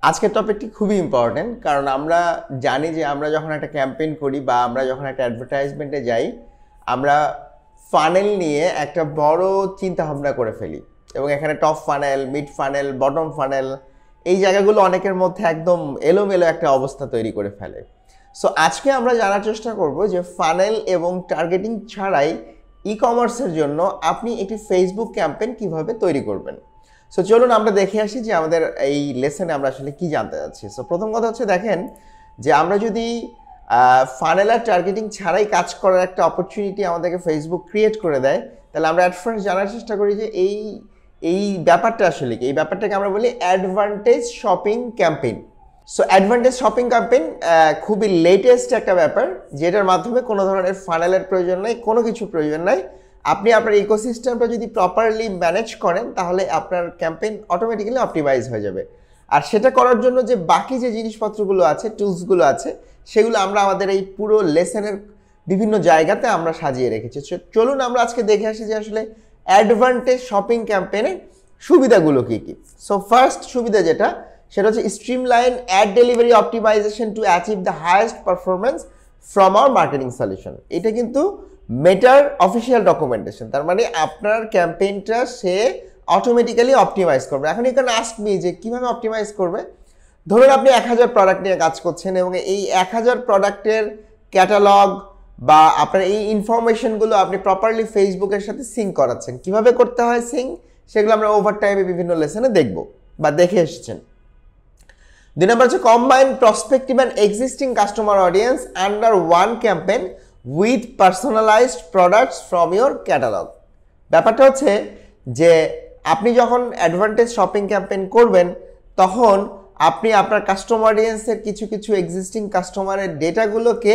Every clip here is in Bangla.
আজকের টপিকটি খুবই ইম্পর্টেন্ট, কারণ আমরা জানি যে আমরা যখন একটা ক্যাম্পেইন করি বা আমরা যখন একটা অ্যাডভার্টাইজমেন্টে যাই, আমরা ফানেল নিয়ে একটা বড় চিন্তা ভাবনা করে ফেলি এবং এখানে top funnel, mid funnel, bottom funnel এই জায়গাগুলো অনেকের মধ্যে একদম এলোমেলো একটা অবস্থা তৈরি করে ফেলে। সো আজকে আমরা জানার চেষ্টা করব যে ফানেল এবং টার্গেটিং ছাড়াই ই কমার্সের জন্য আপনি একটি ফেসবুক ক্যাম্পেইন কিভাবে তৈরি করবেন। সো চলুন আমরা দেখে আসি যে আমাদের এই লেসনে আমরা আসলে কি জানতে যাচ্ছি। সো প্রথম কথা হচ্ছে, দেখেন যে আমরা যদি ফানেল আর টার্গেটিং ছাড়াই কাজ করার একটা অপরচুনিটি আমাদেরকে ফেসবুক ক্রিয়েট করে দেয়, তাহলে আমরা অ্যাট ফার্স্ট জানার চেষ্টা করি যে এই ব্যাপারটা আসলে কি। এই ব্যাপারটাকে আমরা বলি advantage shopping campaign. So advantage shopping campaign খুবই লেটেস্ট একটা ব্যাপার, যেটার মাধ্যমে কোনো ধরনের ফানেলের প্রয়োজন নাই, কোনো কিছু প্রয়োজন নাই। আপনি আপনার ইকোসিস্টেমটা যদি প্রপারলি ম্যানেজ করেন, তাহলে আপনার ক্যাম্পেইন অটোমেটিক্যালি অপটিমাইজ হয়ে যাবে। আর সেটা করার জন্য যে বাকি যে জিনিসপত্রগুলো আছে, টুলসগুলো আছে, সেগুলো আমরা আমাদের এই পুরো লেসনের বিভিন্ন জায়গাতে আমরা সাজিয়ে রেখেছি। চলুন আমরা আজকে দেখে আসি যে আসলে অ্যাডভান্টেজ শপিং ক্যাম্পেইনের সুবিধাগুলো কী কী। সো ফার্স্ট সুবিধা যেটা, সেটা হচ্ছে streamline ad delivery optimization to achieve the highest performance from our marketing solution. এটা কিন্তু মেটার অফিসিয়াল ডকুমেন্টেশন, তার মানে আপনার ক্যাম্পেইনটা সে অটোমেটিক্যালি অপটিমাইজ করবে। এখন এখানে আস্ক মি যে কীভাবে অপটিমাইজ করবে। ধরুন আপনি 1000 প্রোডাক্ট নিয়ে কাজ করছেন এবং এই 1000 প্রোডাক্টের ক্যাটালগ বা আপনার এই ইনফরমেশনগুলো আপনি প্রপারলি ফেসবুকের সাথে সিঙ্ক করাচ্ছেন। কিভাবে করতে হয় সিঙ্ক, সেগুলো আমরা ওভার টাইমে বিভিন্ন লেসনে দেখব বা দেখে এসেছেন। 2 নম্বর হচ্ছে combine prospective and existing customer audience under one campaign with personalised products from your catalogue. ব্যাপারটা হচ্ছে যে আপনি যখন অ্যাডভান্টেজ শপিং ক্যাম্পেইন করবেন, তখন আপনি আপনার কাস্টমার অডিয়েন্সের কিছু এক্সিস্টিং কাস্টমারের ডেটাগুলোকে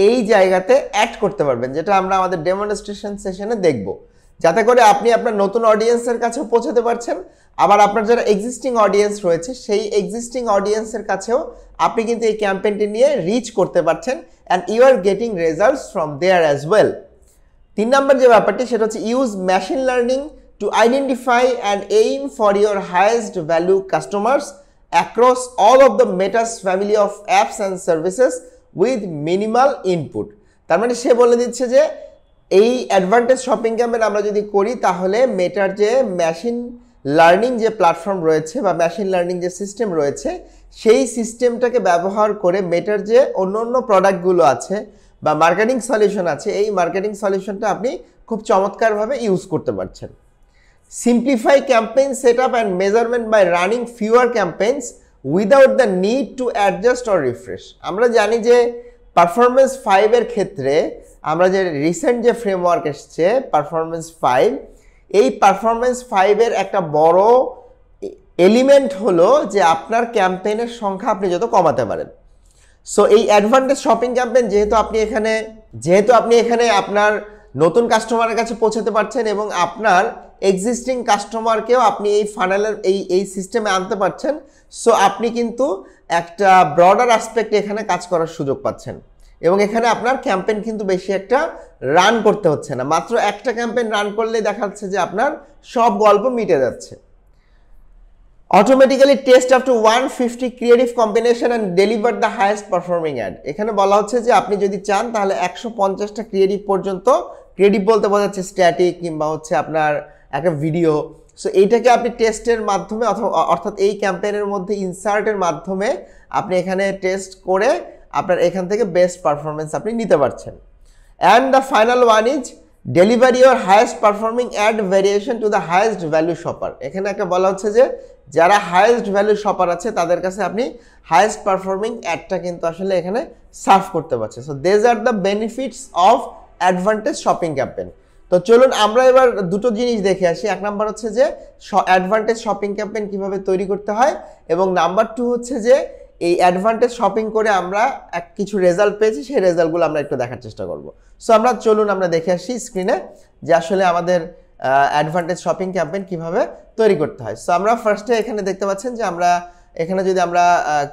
এই জায়গাতে অ্যাড করতে পারবেন, যেটা আমরা আমাদের ডেমনস্ট্রেশন সেশনে দেখব, যাতে করে আপনি আপনার নতুন অডিয়েন্সের কাছেও পৌঁছাতে পারছেন, আবার আপনার যারা এক্সিস্টিং অডিয়েন্স রয়েছে সেই এক্সিস্টিং অডিয়েন্সের কাছেও আপনি কিন্তু এই ক্যাম্পেইনটি নিয়ে রিচ করতে পারছেন, and you are getting results from there as well. 3 number যে ব্যাপারটি, সেটা হচ্ছে use machine learning to identify and aim for your highest value customers across all of the Meta's family of apps and services with minimal input. তার মানে সে বলে দিচ্ছে যে এই অ্যাডভান্টেজ শপিং ক্যাম্পেইন আমরা যদি করি, তাহলে মেটার যে মেশিন লার্নিং যে প্ল্যাটফর্ম রয়েছে বা মেশিন লার্নিং যে সিস্টেম রয়েছে, সেই সিস্টেমটাকে ব্যবহার করে মেটার যে অন্য প্রোডাক্টগুলো আছে বা মার্কেটিং সলিউশন আছে, এই মার্কেটিং সলিউশনটা আপনি খুব চমৎকারভাবে ইউজ করতে পারছেন। Simplify campaign set up and measurement by running fewer campaigns without the need to adjust or refresh. আমরা জানি যে পারফরমেন্স 5 এর ক্ষেত্রে আমরা যে রিসেন্ট যে ফ্রেমওয়ার্ক এসছে পারফরমেন্স 5, এই পারফরমেন্স 5 এর একটা বড় এলিমেন্ট হলো যে আপনার ক্যাম্পেইনের সংখ্যা আপনি যত কমাতে পারেন। সো এই অ্যাডভান্টেজ শপিং ক্যাম্পেইন যেহেতু আপনি এখানে আপনার নতুন কাস্টমারের কাছে পৌঁছাতে পারছেন এবং আপনার এক্সিস্টিং কাস্টমারকেও আপনি এই ফানেলের এই সিস্টেমে আনতে পারছেন, সো আপনি কিন্তু একটা ব্রডার অ্যাসপেক্টে এখানে কাজ করার সুযোগ পাচ্ছেন এবং এখানে আপনার ক্যাম্পেইন কিন্তু বেশি একটা রান করতে হচ্ছে না। মাত্র একটা ক্যাম্পেইন রান করলেই দেখা যাচ্ছে যে আপনার সব গল্প মিটে যাচ্ছে। Automatically test up to 150 creative combination and deliver the highest performing ad. এখানে বলা হচ্ছে যে আপনি যদি চান তাহলে 150টা ক্রিয়েটিভ পর্যন্ত, ক্রিয়েটিভ বলতে বোঝাচ্ছে স্ট্যাটিক কিংবা হচ্ছে আপনার একটা ভিডিও, সো এইটাকে আপনি টেস্টের মাধ্যমে অর্থাৎ এই ক্যাম্পেইনের মধ্যে ইনসার্টের মাধ্যমে আপনি এখানে টেস্ট করে আপনার এখান থেকে বেস্ট পারফরমেন্স আপনি নিতে পারছেন। And the final one is deliver your highest performing ad variation to the highest value shopper. এখানে একটা বলা হচ্ছে যে যারা হাইয়েস্ট ভ্যালু শপার আছে তাদের কাছে আপনি হাইয়েস্ট পারফর্মিং অ্যাডটা কিন্তু আসলে এখানে সার্ভ করতে পারছেন। So these are the benefits of advantage shopping campaign. তো চলুন আমরা এবার দুটো জিনিস দেখে আসি। 1 নাম্বার হচ্ছে যে অ্যাডভান্টেজ শপিং ক্যাম্পেইন কিভাবে তৈরি করতে হয়, এবং নাম্বার 2 হচ্ছে যে এই অ্যাডভান্টেজ শপিং করে আমরা কিছু রেজাল্ট পেয়েছি, সেই রেজাল্টগুলো আমরা একটু দেখার চেষ্টা করব। সো চলুন আমরা দেখে আসি স্ক্রিনে যে আসলে আমাদের অ্যাডভান্টেজ শপিং ক্যাম্পেইন কিভাবে তৈরি করতে হয়। সো আমরা ফার্স্টে এখানে দেখতে পাচ্ছেন যে আমরা এখানে যদি আমরা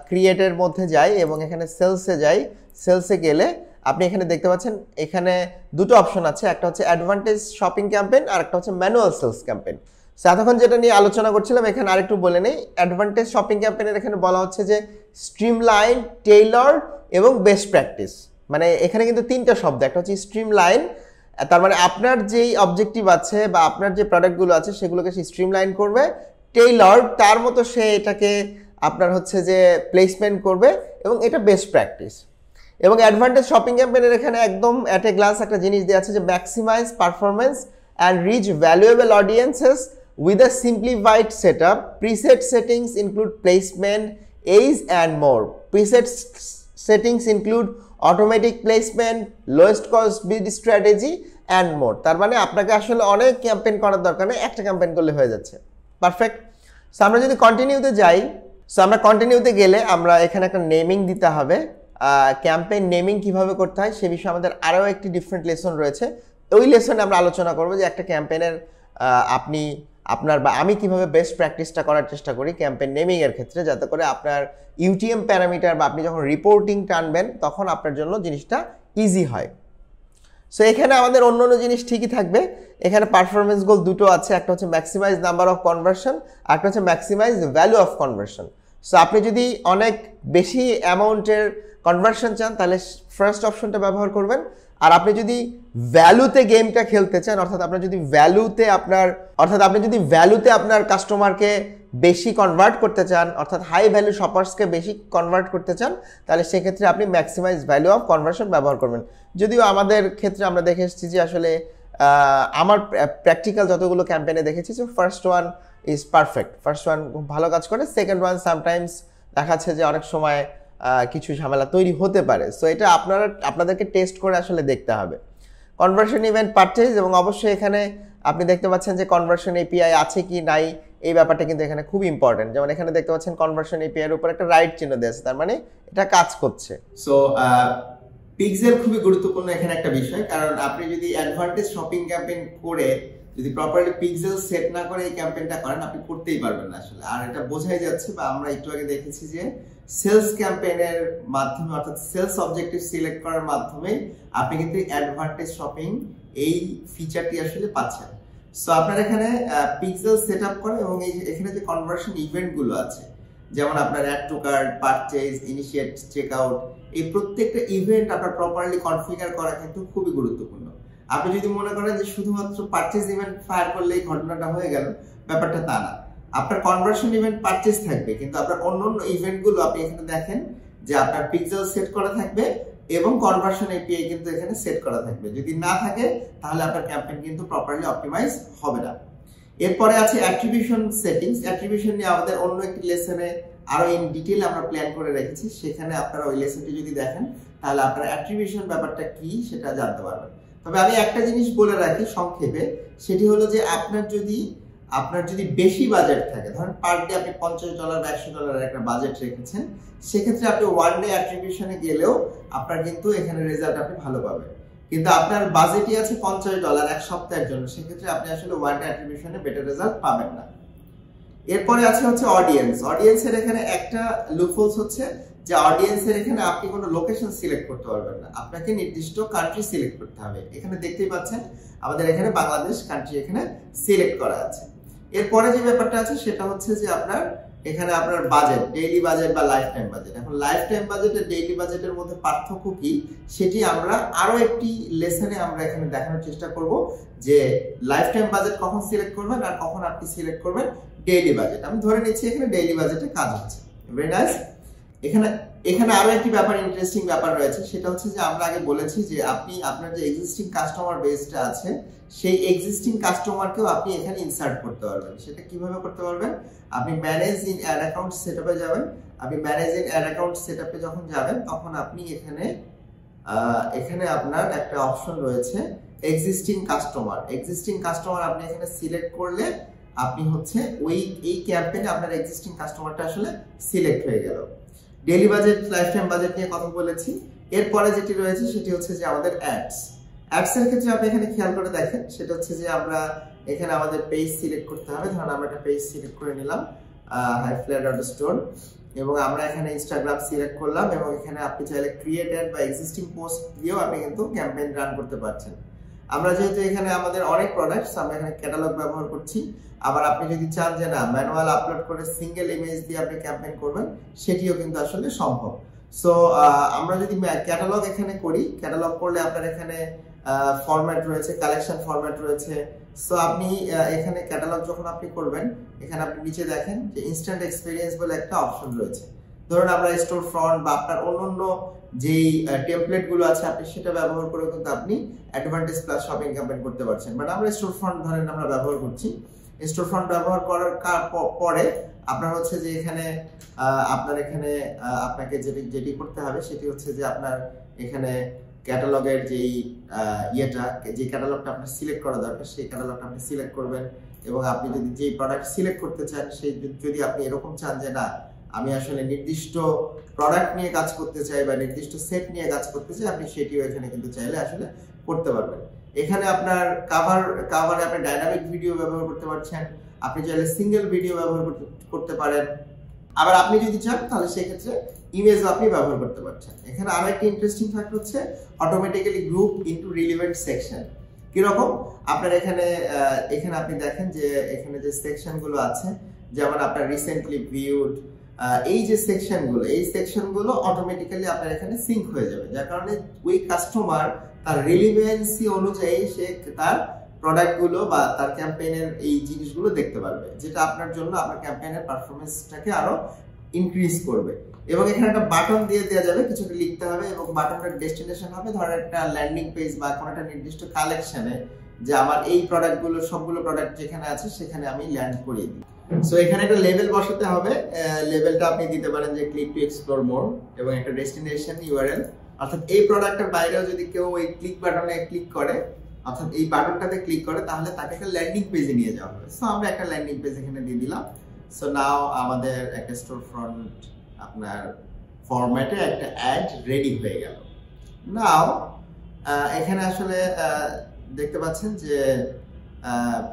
ক্রিয়েটের মধ্যে যাই এবং এখানে সেলসে যাই, সেলসে গেলে আপনি এখানে দেখতে পাচ্ছেন এখানে দুটো অপশন আছে, একটা হচ্ছে অ্যাডভান্টেজ শপিং ক্যাম্পেইন আর একটা হচ্ছে ম্যানুয়াল সেলস ক্যাম্পেইন। এতক্ষণ যেটা নিয়ে আলোচনা করছিলাম এখানে আরেকটু বলে নেই, অ্যাডভান্টেজ শপিং ক্যাম্পেইনের এখানে বলা হচ্ছে যে স্ট্রিমলাইন, টেইলরড এবং বেস্ট প্র্যাকটিস। মানে এখানে কিন্তু তিনটা শব্দ, একটা হচ্ছে স্ট্রিমলাইন, তার মানে আপনার যেই অবজেক্টিভ আছে বা আপনার যে প্রোডাক্টগুলো আছে সেগুলোকে সে স্ট্রিমলাইন করবে। টেইলরড, তার মতো সে এটাকে আপনার হচ্ছে যে প্লেসমেন্ট করবে, এবং এটা বেস্ট প্র্যাকটিস। এবং অ্যাডভান্টেজ শপিং ক্যাম্পেইনের এখানে একদম অ্যাট এ গ্লাস একটা জিনিস দেওয়া আছে যে maximize performance and reach valuable audiences with a simplified setup. Preset settings include placement, age and more. Preset settings include automatic placement, lowest cost bid strategy and more. তার মানে আপনাকে আসলে অনেক ক্যাম্পেইন করার দরকার নেই, একটা ক্যাম্পেইন করলে হয়ে যাচ্ছে। পারফেক্ট। সো আমরা যদি কন্টিনিউতে যাই, সো আমরা কন্টিনিউতে গেলে আমরা এখানে একটা নেমিং দিতে হবে। ক্যাম্পেইন নেমিং কিভাবে করতে হয় সে বিষয়ে আমাদের আরও একটি ডিফারেন্ট লেসন রয়েছে। ওই লেসনে আমরা আলোচনা করবো যে একটা ক্যাম্পেইনের আপনি আপনার বা আমি কিভাবে বেস্ট প্র্যাকটিসটা করার চেষ্টা করি ক্যাম্পেইন নেমিং এর ক্ষেত্রে, যাতে করে আপনার ইউটিএম প্যারামিটার বা আপনি যখন রিপোর্টিং টানবেন তখন আপনার জন্য জিনিসটা ইজি হয়। সো এখানে আমাদের অন্য অন্য জিনিস ঠিকই থাকবে। এখানে পারফরমেন্স গোল দুটো আছে, একটা হচ্ছে ম্যাক্সিমাইজ নাম্বার অফ কনভার্সন, আর একটা হচ্ছে maximize value of conversion. So আপনি যদি অনেক বেশি অ্যামাউন্টের কনভার্সন চান তাহলে ফার্স্ট অপশনটা ব্যবহার করবেন। আর আপনি যদি ভ্যালুতে গেমটা খেলতে চান, অর্থাৎ আপনি যদি ভ্যালুতে আপনার কাস্টমারকে বেশি কনভার্ট করতে চান, অর্থাৎ হাই ভ্যালু শপার্সকে বেশি কনভার্ট করতে চান, তাহলে সেক্ষেত্রে আপনি ম্যাক্সিমাইজ ভ্যালু অফ কনভার্সন ব্যবহার করবেন। যদিও আমাদের ক্ষেত্রে আমরা দেখে এসেছি যে আসলে আমার প্র্যাকটিক্যাল যতগুলো ক্যাম্পেইনে দেখেছি যে first one is perfect, first one খুব ভালো কাজ করে, সেকেন্ড ওয়ান সামটাইমস দেখাচ্ছে যে অনেক সময় কিছু ঝামেলা তৈরি হতে পারে। সো এটা আপনাদেরকে টেস্ট করে আসলে দেখতে হবে। কনভার্সন ইভেন্ট পারচেজ, এবং অবশ্যই এখানে আপনি দেখতে পাচ্ছেন যে কনভার্সন এপিআই আছে কি নাই এই ব্যাপারটা কিন্তু এখানে খুব ইম্পর্টেন্ট। যেমন এখানে দেখতে পাচ্ছেন কনভার্সন এপিআই এর উপর একটা রাইট চিহ্ন দেওয়া আছে, তার মানে এটা কাজ করছে। সো পিক্সেল খুবই গুরুত্বপূর্ণ এখানে একটা বিষয়, কারণ আপনি যদি অ্যাডভান্টেজ শপিং ক্যাম্পেইন করে যদি প্রপারলি পিক্সেল সেট না করে এই ক্যাম্পেইনটা করেন আপনি করতেই পারবেন না আসলে। আর এটা বোঝাই যাচ্ছে, বা আমরা একটু আগে দেখেছি যে সেলস ক্যাম্পেইনের মাধ্যমে, অর্থাৎ সেলস অবজেক্টিভ সিলেক্ট করার মাধ্যমে আপনি কিন্তু অ্যাডভান্টেজ শপিং এই ফিচারটি আসলে পাচ্ছেন। সো আপনার এখানে পিক্সেল সেট আপ করে, এবং এখানে যে কনভার্সন ইভেন্টগুলো আছে, যেমন আপনার add to cart, purchase, initiate checkout, এই প্রত্যেকটা ইভেন্ট আপনার প্রপারলি কনফিগার করা কিন্তু খুবই গুরুত্বপূর্ণ। আপনি যদি মনে করেন যে শুধুমাত্র পারচেজ ইভেন্ট ফায়ার করলেই ঘটনাটা হয়ে গেল, ব্যাপারটা তা না। আপনার কনভার্সন ইভেন্ট পারচেজ থাকবে, কিন্তু আপনার অন্যান্য ইভেন্টগুলো আপনি এখানে দেখেন যে আপনার পিক্সেল সেট করা থাকবে এবং কনভার্সন এপিআই কিন্তু এখানে সেট করা থাকবে। যদি না থাকে তাহলে আপনার ক্যাম্পেইন কিন্তু প্রপারলি অপটিমাইজ হবে না। এরপরে আছে অ্যাট্রিবিউশন সেটিংস। অ্যাট্রিবিউশন নিয়ে আমাদের অন্য একটি লেসনে আরো ইন ডিটেইল আমরা প্ল্যান করে রেখেছি, সেখানে আপনারা ওই লেসনটি যদি দেখেন তাহলে আপনারা অ্যাট্রিবিউশন ব্যাপারটা কি সেটা জানতে পারবেন। তবে আমি একটা জিনিস বলে রাখি সংক্ষেপে, সেটি হলো যে আপনার যদি বেশি বাজেট থাকে, ধরেন পার ডে আপনি $50 বা $100 একটা বাজেট রেখেছেন, সেক্ষেত্রে আপনি ওয়ান ডে অ্যাট্রিবিউশনে গেলেও আপনার কিন্তু এখানে রেজাল্ট আপনি ভালো পাবেন। কিন্তু আপনার বাজেটই আছে $50 এক সপ্তাহের জন্য, সেক্ষেত্রে আপনি আসলে ওয়ান ডে অ্যাট্রিবিউশনে বেটার রেজাল্ট পাবেন না। এরপরে আছে অডিয়েন্স। অডিয়েন্সের এখানে একটা লুপহোলস হচ্ছে যে অডিয়েন্সের এখানে আপনি কোনো লোকেশন সিলেক্ট করতে পারবেন না, আপনাকে নির্দিষ্ট কান্ট্রি সিলেক্ট করতে হবে। এখানে দেখতেই পাচ্ছেন আমাদের এখানে বাংলাদেশ কান্ট্রি এখানে সিলেক্ট করা আছে। এরপরে যে ব্যাপারটা আছে সেটা হচ্ছে যে এখানে আপনার বাজেট, ডেইলি বাজেট বা লাইফ টাইম বাজেট। এখন লাইফ টাইম বাজেট আর ডেইলি বাজেটের মধ্যে পার্থক্য কি সেটি আমরা আরো একটি লেসনে আমরা এখানে দেখানোর চেষ্টা করব, যে লাইফ টাইম বাজেট কখন সিলেক্ট করবেন আর কখন আপনি সিলেক্ট করবেন ডেইলি বাজেট। আমি ধরে নিচ্ছি এখানে ডেইলি বাজেটে কাজ হচ্ছে। Very nice. এখানে আরো একটি ব্যাপার, ইন্টারেস্টিং ব্যাপার রয়েছে, সেটা হচ্ছে যে আমরা আগে বলেছি যে আপনি আপনার যে এক্সিস্টিং কাস্টমার বেসটা আছে সেই এক্সিস্টিং কাস্টমারকেও আপনি এখানে ইনসার্ট করতে পারবেন। সেটা কিভাবে করতে পারবেন? আপনি ম্যানেজ ইন অ্যাড অ্যাকাউন্ট সেটআপে যাবেন। আপনি ম্যানেজ ইন অ্যাড অ্যাকাউন্ট সেটআপে যখন যাবেন তখন আপনি এখানে আপনার একটা অপশন রয়েছে এক্সিস্টিং কাস্টমার। এক্সিস্টিং কাস্টমার আপনি এখানে সিলেক্ট করলে আপনি হচ্ছে এই ক্যাম্পেইনে আপনার এক্সিস্টিং কাস্টমারটা আসলে সিলেক্ট হয়ে গেল। Daily budget, life time budget নিয়ে কথা বলেছি। এরপরে যেটি রয়েছে সেটি হচ্ছে যে আমাদের অ্যাডস এর ক্ষেত্রে আপনি এখানে খেয়াল করে দেখেন, সেটা হচ্ছে যে আমরা এখানে আমাদের পেজ সিলেক্ট করতে হবে। ধরুন আমরা একটা পেজ সিলেক্ট করে নিলাম, highflare.store, এবং আমরা এখানে ইনস্টাগ্রাম সিলেক্ট করলাম, এবং এখানে আপনি চাইলে ক্রিয়েট অ্যাড বা এক্সিস্টিং পোস্ট দিয়েও আপনি কিন্তু ক্যাম্পেইন রান করতে পারছেন। আমরা যেহেতু এখানে আমাদের অনেক প্রোডাক্টস, আমরা এখানে ক্যাটালগ ব্যবহার করছি। আবার আপনি যদি চান যে না ম্যানুয়াল আপলোড করে সিঙ্গেল ইমেজ দিয়ে আপনি ক্যাম্পেইন করবেন, সেটিও কিন্তু আসলে সম্ভব। সো আমরা যদি ক্যাটালগ এখানে করি, ক্যাটালগ করলে আপনার এখানে ফরম্যাট রয়েছে, কালেকশন ফরম্যাট রয়েছে। সো আপনি এখানে ক্যাটালগ যখন আপনি করবেন, এখানে আপনি নিচে দেখেন যে ইনস্ট্যান্ট এক্সপিরিয়েন্স বলে একটা অপশন রয়েছে। ধরুন আমরা স্টোর ফ্রন্ট বা আপনার অন্যান্য যেই টেমপ্লেট গুলো আছে আপনি সেটা ব্যবহার করে কিন্তু আপনি অ্যাডভান্টেজ প্লাস শপিং ক্যাম্পেইন করতে পারছেন। বাট আমরা স্টোর ফ্রন্ট ধরেন আমরা ব্যবহার করছি। স্টোর ফ্রন্ট ব্যবহার করার পরে আপনার হচ্ছে যে এখানে আপনার এখানে আপনাকে যেটি করতে হবে সেটি হচ্ছে যে আপনার এখানে ক্যাটালগের যেই যে ক্যাটালগটা আপনার সিলেক্ট করা দরকার সেই ক্যাটালগটা আপনি সিলেক্ট করবেন। এবং আপনি যদি যেই প্রোডাক্ট সিলেক্ট করতে চান, সেই যদি আপনি এরকম চান যে না আমি আসলে নির্দিষ্ট প্রোডাক্ট নিয়ে কাজ করতে চাই বা নির্দিষ্ট সেট নিয়ে কাজ করতে চাই, আপনি সেটিও এখানে কিন্তু চাইলে আসলে করতে পারবেন। এখানে আপনার কাভারে আপনি ডাইনামিক ভিডিও ব্যবহার করতে পারছেন, আপনি চাইলে সিঙ্গেল ভিডিও ব্যবহার করতে পারেন। আবার আপনি যদি চান তাহলে সেক্ষেত্রে ইমেজও আপনি ব্যবহার করতে পারছেন। এখানে আরো একটা ইন্টারেস্টিং ফ্যাক্ট হচ্ছে automatically group into relevant section. কিরকম? আপনার এখানে আপনি দেখেন যে এখানে যে সেকশন গুলো আছে, যেমন আপনার রিসেন্টলি ভিউড, এই যে সেকশনগুলো অটোমেটিক্যালি আপনার এখানে সিঙ্ক হয়ে যাবে, যার কারণে ওই কাস্টমার তার রিলেভেন্সি অনুযায়ী সে তার প্রোডাক্টগুলো বা তার ক্যাম্পেইনের এই জিনিসগুলো দেখতে পারবে, যেটা আপনার জন্য আপনার ক্যাম্পেইনের পারফরমেন্সটাকে আরো ইনক্রিজ করবে। এবং এখানে একটা বাটন দিয়ে দেওয়া যাবে, কিছুটা লিখতে হবে এবং বাটনটার ডেস্টিনেশন হবে ধরেন একটা ল্যান্ডিং পেজ বা কোনো একটা নির্দিষ্ট কালেকশনে, যে আমার এই প্রোডাক্টগুলো সবগুলো প্রোডাক্ট যেখানে আছে সেখানে আমি ল্যান্ড করিয়ে দিই। সো এখানে একটা লেভেল বসাতে হবে। লেভেলটা আপনি দিতে পারেন যে ক্লিক টু এক্সপ্লোর মোর এবং একটা ডেস্টিনেশন ইউআরএল, অর্থাৎ এই প্রোডাক্টের বাইরেও যদি কেউ এই ক্লিক বাটনে ক্লিক করে, অর্থাৎ এই বাটনটাতে ক্লিক করে, তাহলে তাকে একটা ল্যান্ডিং পেজে নিয়ে যাওয়া হবে। সো আমরা একটা ল্যান্ডিং পেজ এখানে দিয়ে দিলাম। সো নাও আমাদের একটা স্টোর ফ্রন্ট আপনার ফরম্যাটে একটা অ্যাড রেডি হয়ে গেল। নাও এখানে আসলে দেখতে পাচ্ছেন যে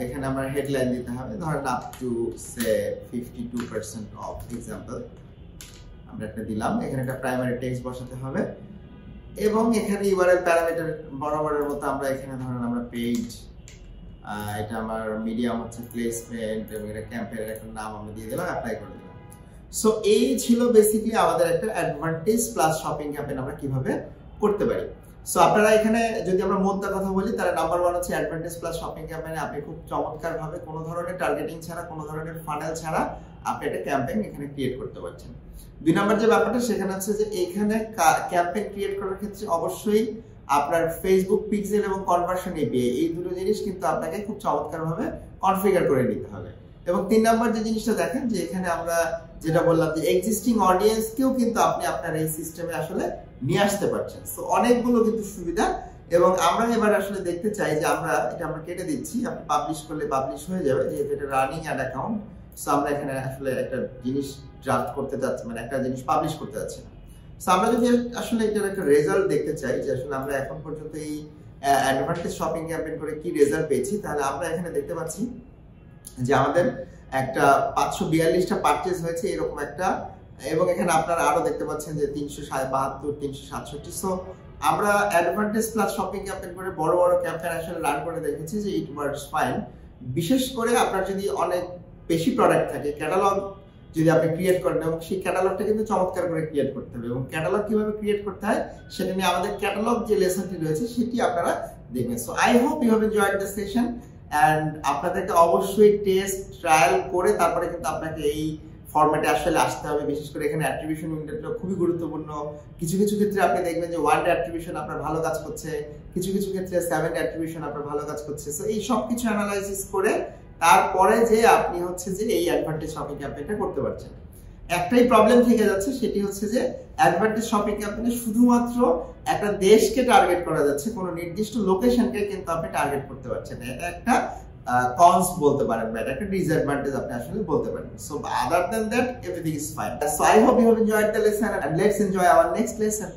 এখানে আমার হেডলাইন দিতে হবে, ধরেন up to say 52% of example আমরা একটা দিলাম। এখানে একটা প্রাইমারি টেক্সট বসাতে হবে এবং এখানে ইউআরএল প্যারামিটার বরাবরের মতো আমরা এখানে ধরেন আমরা পেজ, এটা আমার মিডিয়াম হচ্ছে প্লেসমেন্ট এবং এটা ক্যাম্পেইনের একটা নাম আমরা দিয়ে দিলাম, অ্যাপ্লাই করে দিলাম। সো এই ছিল বেসিক্যালি আমাদের একটা অ্যাডভান্টেজ প্লাস শপিং ক্যাম্পেইন আমরা কিভাবে করতে পারি। সো আপনারা এখানে যদি আমরা মোদ্দা কথা বলি, তাহলে নাম্বার 1 হচ্ছে অ্যাডভান্টেজ প্লাস শপিং ক্যাম্পেইনে আপনি খুব চমৎকার ভাবে কোনো ধরনের টার্গেটিং ছাড়া, কোনো ধরনের ফানেল ছাড়া আপনি একটা ক্যাম্পেইন এখানে ক্রিয়েট করতে পারছেন। 2 নাম্বার যে ব্যাপারটা সেখানে হচ্ছে যে এখানে ক্যাম্পেইন ক্রিয়েট করার ক্ষেত্রে অবশ্যই আপনার ফেসবুক পিক্সেল এবং কনভার্সন এপিআই এই দুটো জিনিস কিন্তু আপনাকে খুব চমৎকার ভাবে কনফিগার করে নিতে হবে। এবং 3 নাম্বার যে জিনিসটা দেখেন যে এখানে আমরা যেটা বললাম যে এক্সিস্টিং অডিয়েন্সকেও কিন্তু আপনি আপনার এই সিস্টেমে আসলে নিয়ে আসতে পারছেন। সো অনেকগুলো কিন্তু সুবিধা। এবং আমরা এবার আসলে দেখতে চাই যে আমরা কেটে দিচ্ছি, আপনি পাবলিশ করলে পাবলিশ হয়ে যাবে, যেহেতু এটা রানিং অ্যাড অ্যাকাউন্ট। সো আমরা এখানে আসলে একটা জিনিস ড্রাফট করতে যাচ্ছি, মানে একটা জিনিস পাবলিশ করতে যাচ্ছি না। সো আমরা যদি আসলে এটার একটা রেজাল্ট দেখতে চাই যে আসলে আমরা এখন পর্যন্ত এই অ্যাডভান্টেজ শপিং ক্যাম্পেইন করে কি রেজাল্ট পেয়েছি, তাহলে আমরা এখানে দেখতে পাচ্ছি যে আমাদের একটা 542টা পারচেজ হয়েছে এরকম একটা, এবং এখানে আপনারা আরো দেখতে পাচ্ছেন যে 372, 367। সো আমরা অ্যাডভান্টেজ প্লাস শপিং ক্যাম্পেইন করে বড় বড় ক্যাম্পেইন আসলে রান করে দেখেছি যে ইট ওয়ার্কস ফাইন। বিশেষ করে আপনার যদি অনেক বেশি প্রোডাক্ট থাকে, ক্যাটালগ যদি আপনি ক্রিয়েট করেন, এবং সেই ক্যাটালগটা কিন্তু চমৎকার করে ক্রিয়েট করতে হবে, এবং ক্যাটালগ কিভাবে ক্রিয়েট করতে হয় সেটা নিয়ে আমাদের ক্যাটালগ যে লেসনটি রয়েছে সেটি আপনারা দেখবেন। So I hope you have enjoyed this session and আপনাদেরকে অবশ্যই টেস্ট ট্রায়াল করে তারপরে কিন্তু আপনাকে এই ফরম্যাটে আসলে আসতে হবে। বিশেষ করে এখানে অ্যাট্রিবিউশন উইন্ডোটা খুবই গুরুত্বপূর্ণ। কিছু কিছু ক্ষেত্রে আপনি দেখবেন যে 1 অ্যাট্রিবিউশন আপনার ভালো কাজ করছে, কিছু কিছু ক্ষেত্রে 7 অ্যাট্রিবিউশন আপনার ভালো কাজ করছে। সো এই সব কিছু অ্যানালাইসিস করে তারপরে যে আপনি হচ্ছে যে এই অ্যাডভান্টেজ শপিং ক্যাম্পেইনটা করতে পারছেন। একটাই প্রবলেম থেকে যাচ্ছে, সেটি হচ্ছে যে অ্যাডভান্টেজ শপিং ক্যাম্পেইনে শুধুমাত্র একটা দেশকে টার্গেট করা যাচ্ছে, কোনো নির্দিষ্ট লোকেশনকে কিন্তু আপনি টার্গেট করতে পারছেন না। এটা একটা কনস বলতে পারেন বা এটা একটা ডিসঅ্যাডভান্টেজ আপনি আসলে বলতে পারেন। So other than that everything is fine. So I hope you have enjoyed the lesson and let's enjoy our next lesson.